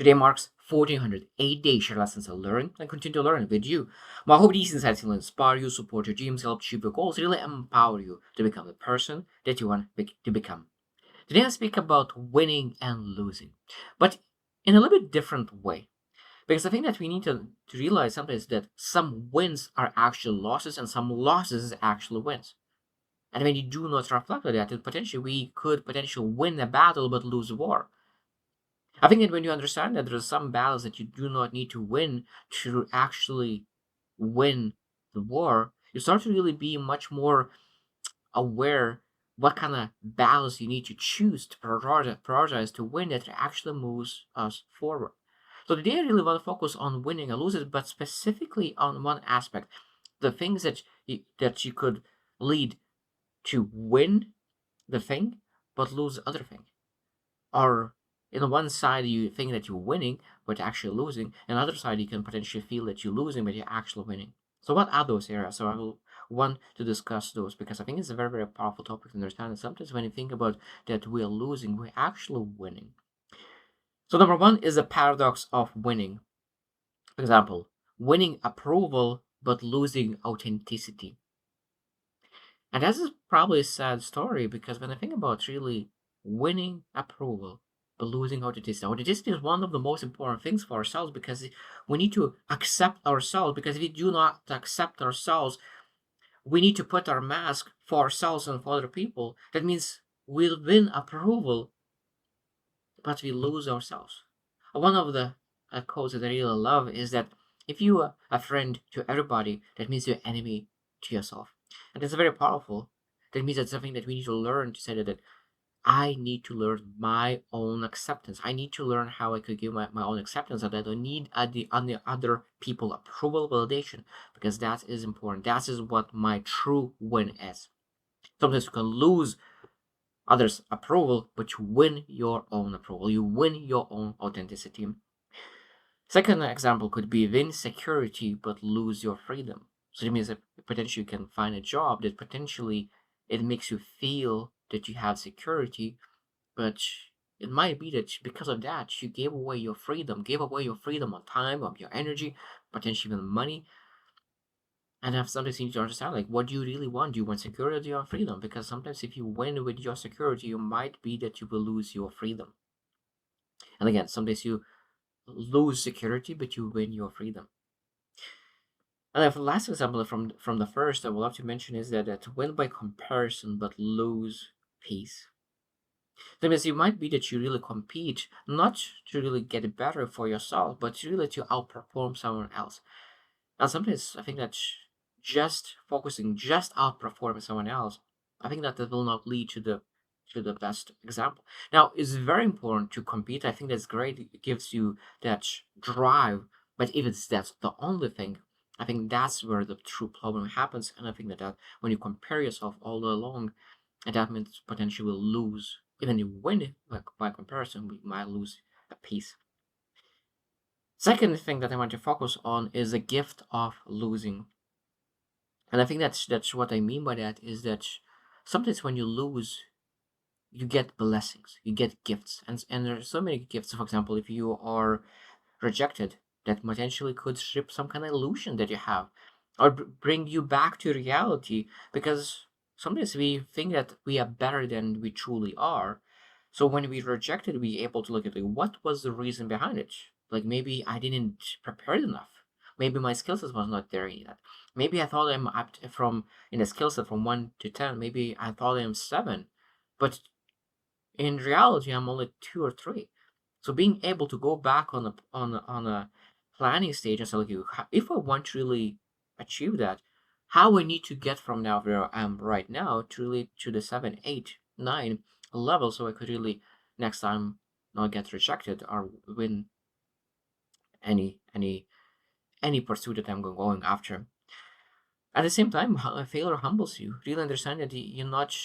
Today marks 1408 days share lessons I learn and continue to learn with you. I hope these insights will inspire you, support your dreams, help achieve your goals, really empower you to become the person that you want to become. Today I speak about winning and losing, but in a little bit different way. Because I think that we need to realize sometimes that some wins are actually losses and some losses actually wins. And when you do not reflect on that, then potentially we could potentially win a battle but lose a war. I think that when you understand that there are some battles that you do not need to win to actually win the war, you start to really be much more aware what kind of battles you need to choose to prioritize to win that actually moves us forward. So today I really want to focus on winning and losing, but specifically on one aspect, the things that you could lead to win the thing but lose the other thing. Or in one side you think that you're winning but you're actually losing, and the other side you can potentially feel that you're losing but you're actually winning. So what are those areas? So I will want to discuss those because I think it's a very, very powerful topic to understand. And sometimes when you think about that we are losing, we're actually winning. So number one is the paradox of winning. For example, winning approval but losing authenticity. And this is probably a sad story because when I think about really winning approval but losing authenticity, authenticity is one of the most important things for ourselves because we need to accept ourselves. Because if we do not accept ourselves, we need to put our mask for ourselves and for other people. That means we'll win approval, but we lose ourselves. One of the quotes that I really love is that if you are a friend to everybody, that means you're enemy to yourself. And that's very powerful. That means that's something that we need to learn to say that I need to learn my own acceptance. I need to learn how I could give my own acceptance, and I don't need the other people approval validation because that is important. That is what my true win is. Sometimes you can lose others' approval, but you win your own approval. You win your own authenticity. Second example could be win security but lose your freedom. So it means that potentially you can find a job that potentially it makes you feel that you have security, but it might be that because of that you gave away your freedom of time, of your energy, potentially even money. And have sometimes you need to understand like what do you really want? Do you want security or do you want freedom? Because sometimes if you win with your security, you might be that you will lose your freedom. And again, sometimes you lose security, but you win your freedom. And then the last example from the first I would love to mention is that win by comparison but lose peace. That means you might be that you really compete not to really get better for yourself, but really to outperform someone else. And sometimes I think that just focusing, just outperforming someone else, I think that that will not lead to the best example. Now, it's very important to compete. I think that's great. It gives you that drive. But if that's the only thing, I think that's where the true problem happens. And I think that when you compare yourself all along, and that means potentially will lose. Even if you win it by comparison, we might lose a piece. Second thing that I want to focus on is the gift of losing. And I think that's what I mean by that is that sometimes when you lose, you get blessings, you get gifts, and there's so many gifts. For example, if you are rejected, that potentially could strip some kind of illusion that you have, or bring you back to reality. Because sometimes we think that we are better than we truly are. So when we rejected, we able to look at like, what was the reason behind it. Like maybe I didn't prepare enough. Maybe my skill set was not there yet. Maybe I thought I'm up from in a skill set from 1 to 10. Maybe I thought I'm 7, but in reality I'm only 2 or 3. So being able to go back on a planning stage and say, like, if I want to really achieve that, how I need to get from now where I am right now to really to the 7, 8, 9 level, so I could really next time not get rejected or win any any pursuit that I'm going after. At the same time, failure humbles you. Really understand that you're not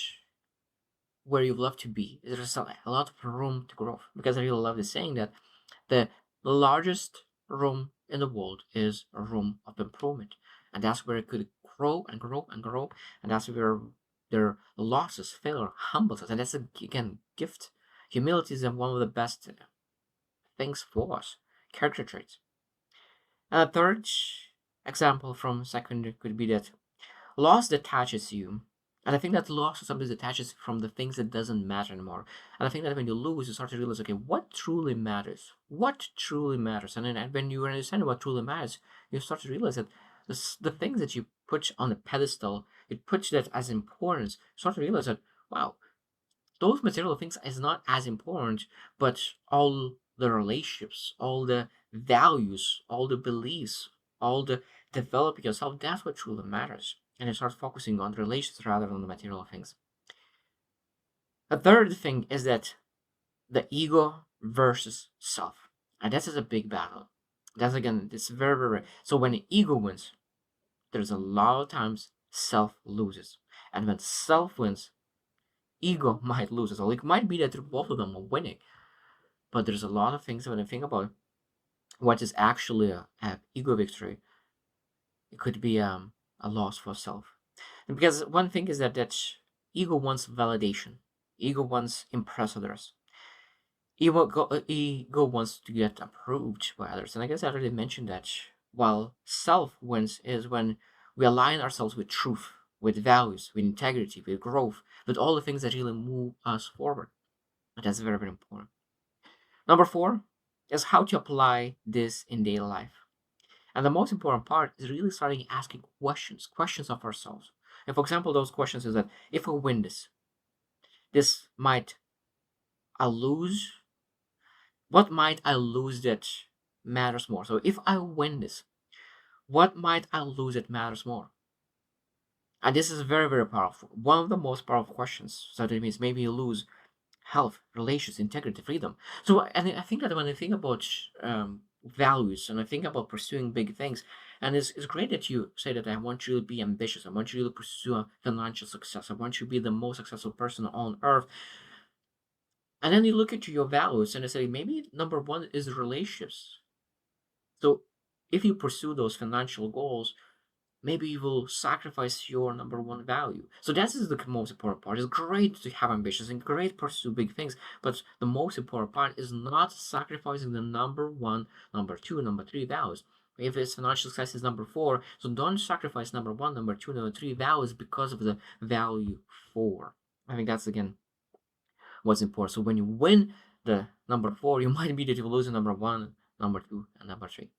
where you love to be. There's a lot of room to grow. Because I really love the saying that the largest room in the world is a room of improvement. And that's where it could grow and grow and grow. And that's where their losses, failure humbles us. And that's, again, gift. Humility is one of the best things for us, character traits. And a third example from second could be that loss detaches you. And I think that loss sometimes detaches from the things that doesn't matter anymore. And I think that when you lose, you start to realize, okay, what truly matters? What truly matters? And then when you understand what truly matters, you start to realize that the things that you put on the pedestal, it puts that as importance. You start to realize that, wow, those material things is not as important, but all the relationships, all the values, all the beliefs, all the developing yourself, that's what truly matters. And you start focusing on the relations rather than the material things. A third thing is that the ego versus self. And that is a big battle. That's again, it's very, very rare. So when the ego wins, there's a lot of times self loses. And when self wins, ego might lose as well. It might be that both of them are winning. But there's a lot of things when I think about what is actually a ego victory. It could be a loss for self. And because one thing is that ego wants validation. Ego wants impress others. Ego wants to get approved by others. And I guess I already mentioned that. While self wins is when we align ourselves with truth, with values, with integrity, with growth, with all the things that really move us forward. And that's very, very important. Number four is how to apply this in daily life. And the most important part is really starting asking questions, questions of ourselves. And for example, those questions is that if I win this, this might I lose. What might I lose that matters more? So if I win this, what might I lose that matters more? And this is very, very powerful. One of the most powerful questions. So that means maybe you lose health, relations, integrity, freedom. So, and I think that when I think about values and I think about pursuing big things, and it's great that you say that I want you to be ambitious. I want you to pursue a financial success. I want you to be the most successful person on earth. And then you look into your values and I say maybe number one is relationships. So if you pursue those financial goals, maybe you will sacrifice your number one value. So that is the most important part. It's great to have ambitions and great to pursue big things, but the most important part is not sacrificing the number one, number two, number three values. If it's financial success is number four, so don't sacrifice number one, number two, number three values because of the value four. I think that's again what's important. So when you win the number four, you might be that you lose the number one, number two, and number three.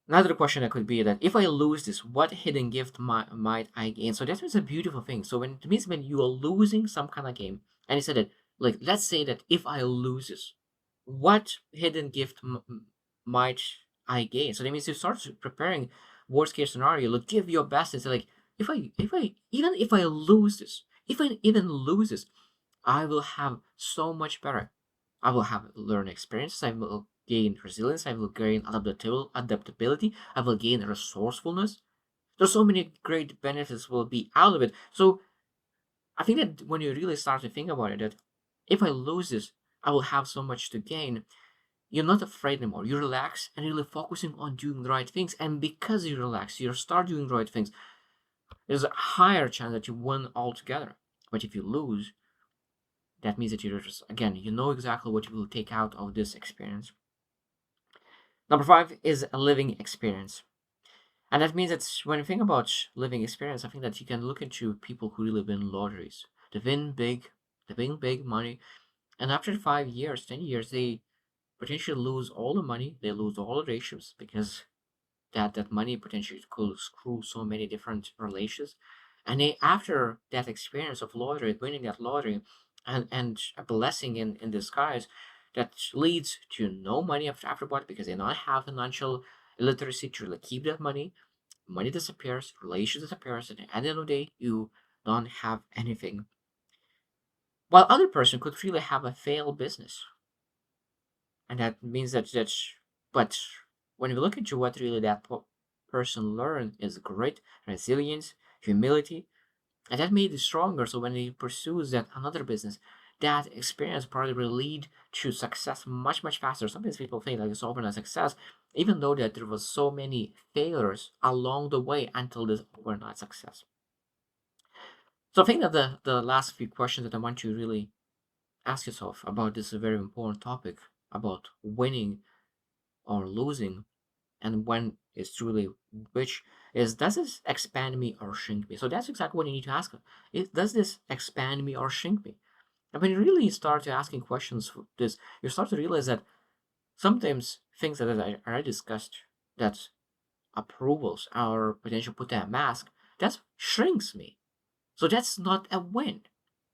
Another question that could be that if I lose this, what hidden gift might I gain? So that is a beautiful thing. So when it means when you are losing some kind of game, and he said that, like, let's say that if I lose this, what hidden gift might I gain? So that means you start preparing worst case scenario. Look, give your best and say like, even if I lose this, if I even lose this, I will have so much better. I will have learned experiences. I will gain resilience. I will gain adaptability. I will gain resourcefulness. There's so many great benefits will be out of it. So I think that when you really start to think about it, that if I lose this, I will have so much to gain. You're not afraid anymore. You relax and you're really focusing on doing the right things. And because you relax, you start doing the right things. There's a higher chance that you win altogether. But if you lose, that means that you're just, again, you know exactly what you will take out of this experience. Number five is a living experience. And that means that when you think about living experience, I think that you can look into people who really win lotteries. They win big money. And after 5 years, 10 years, they potentially lose all the money. They lose all the relationships because that money potentially could screw so many different relations. And they, after that experience of lottery, winning that lottery, and a blessing in disguise, that leads to no money afterward because they not have financial literacy to really keep that money. Money disappears, relations disappears, and at the end of the day, you don't have anything. While other person could really have a failed business, and that means but when you look into what really that person learned is grit, resilience, humility, and that made it stronger. So when he pursues that another business, that experience probably will lead to success much much faster. Sometimes people think like it's overnight success, even though that there was so many failures along the way until this overnight success. So I think that the last few questions that I want to really ask yourself about this very important topic about winning or losing, and when is truly which is, does this expand me or shrink me? So that's exactly what you need to ask. Does this expand me or shrink me? And when you really start to asking questions for this, you start to realize that sometimes things that I discussed, that approvals or potential put a mask, that shrinks me. So that's not a win.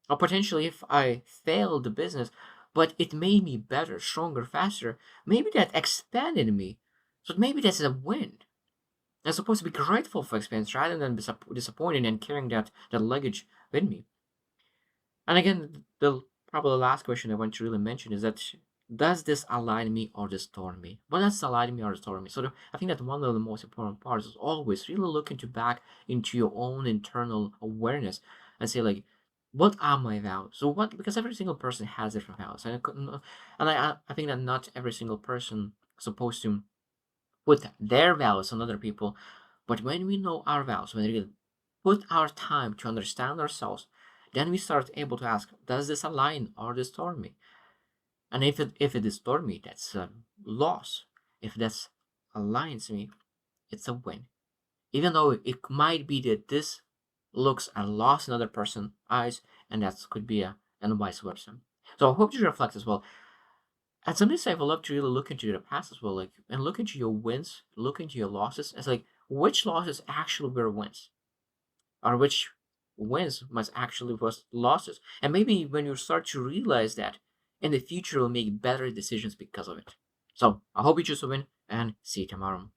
Or potentially, if I failed the business, but it made me better, stronger, faster, maybe that expanded me. So maybe that's a win. I'm supposed to be grateful for experience rather than be disappointed and carrying that luggage with me. And again, the probably last question I want to really mention is that, does this align me or distort me? What does align me or distort me? So I think that one of the most important parts is always really looking to back into your own internal awareness and say like, what are my values? So what? Because every single person has different values, and I think that not every single person is supposed to put their values on other people. But when we know our values, when we put our time to understand ourselves, then we start able to ask, does this align or distort me? And if it distort me, that's a loss. If that aligns me, it's a win. Even though it might be that this looks a loss in other person's eyes, and that could be a and vice versa. So I hope you reflect as well. And sometimes I would love to really look into the past as well, like, and look into your wins, look into your losses. It's like, which losses actually were wins, or which wins must actually was losses. And maybe when you start to realize that, in the future, you'll make better decisions because of it. So I hope you choose to win, and see you tomorrow.